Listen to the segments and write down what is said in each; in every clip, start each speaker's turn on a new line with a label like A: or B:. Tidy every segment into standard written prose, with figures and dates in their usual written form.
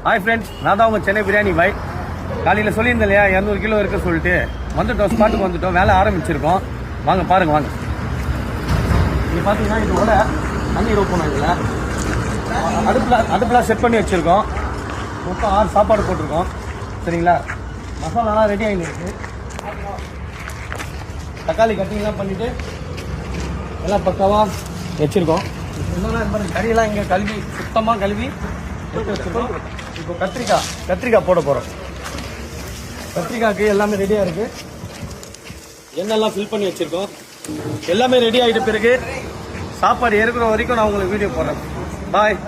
A: Hi friends, நான் தான் உங்கள் சென்னை பிரியாணி பாய். காலையில் சொல்லியிருந்தேன் இல்லையா 200 கிலோ இருக்க சொல்லிட்டு வந்துட்டோம், ஸ்பாட்டுக்கு வந்துட்டோம், வேலை ஆரம்பிச்சிருக்கோம். வாங்க பாருங்கள் வாங்க. நீங்கள் பார்த்தீங்கன்னா இதோட தண்ணீர் ஓப்பன் இதில் அடுப்பில் செட் பண்ணி வச்சுருக்கோம். மொத்தம் 6 சாப்பாடு போட்டிருக்கோம். சரிங்களா, மசாலாலாம் ரெடி ஆகிருக்கு. தக்காளி கட்டிங்லாம் பண்ணிவிட்டு எல்லாம் பக்காவாக வச்சுருக்கோம். என்னென்னா இந்த மாதிரி கறியெல்லாம் இங்கே கழுவி சுத்தமாக கழுவி எடுத்து வச்சுருக்கோம். இப்போ கத்திரிக்காய் போட போகிறோம். கத்திரிக்காய்க்கு எல்லாமே ரெடியாக இருக்குது. எண்ணெய்லாம் ஃபில் பண்ணி வச்சுருக்கோம். எல்லாமே ரெடி ஆகிட்ட பிறகு சாப்பாடு இருக்கிற வரைக்கும் நான் உங்களுக்கு வீடியோ போடுறேன். பாய்.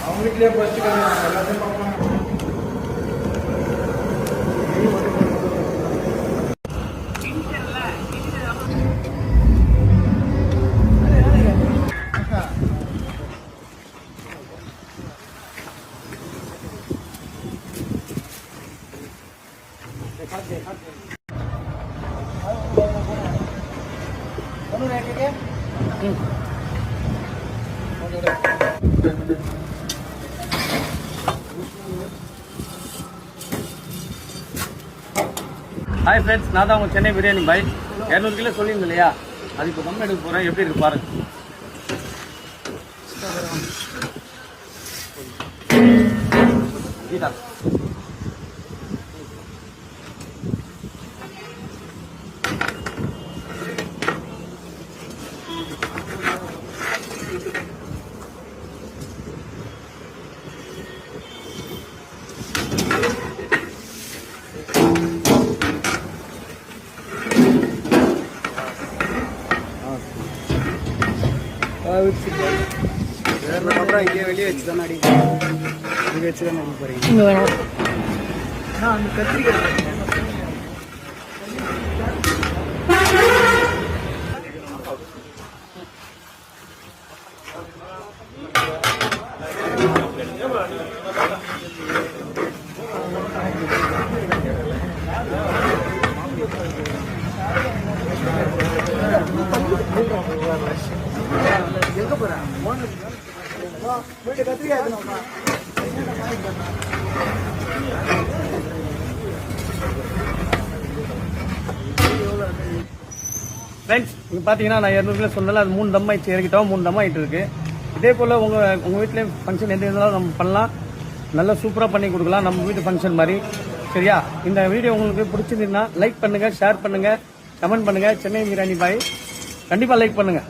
A: அவங்க வீட்லேயே போச்சுக்கோங்க, எல்லாத்தையும் பார்ப்போம். ஹாய் ஃப்ரெண்ட்ஸ், நான் தான் உங்கள் சென்னை பிரியாணி பாய். 200 கிலோ சொல்லியிருந்தேன் இல்லையா, அது இப்போ கம்மி எடுக்க போகிறேன். எப்படி இருக்கு பாருங்க. அப்புறம் இங்கே வெளியே வச்சு தானே இங்கே வச்சு தானே அடிக்க போகிறீங்க. இங்கே வேணும் அந்த கத்திரிக்காய் எங்க போறேன் கத்திரிக்காய். ஃப்ரெண்ட்ஸ், நீங்கள் பார்த்தீங்கன்னா நான் 200 கிலோ சொன்னால அது 3 தம் ஆயிடுச்சு, இறக்கிட்டோம். 3 தம் ஆகிட்டு இருக்கு. இதே போல் உங்கள் வீட்டில் ஃபங்க்ஷன் எந்த இருந்தாலும் நம்ம பண்ணலாம், நல்லா சூப்பராக பண்ணி கொடுக்கலாம், நம்ம வீட்டு ஃபங்க்ஷன் மாதிரி. சரியா, இந்த வீடியோ உங்களுக்கு பிடிச்சிருந்தீங்கன்னா லைக் பண்ணுங்கள், ஷேர் பண்ணுங்கள், கமெண்ட் பண்ணுங்கள். சென்னை பிரியாணி பாய் கண்டிப்பாக லைக் பண்ணுங்கள்.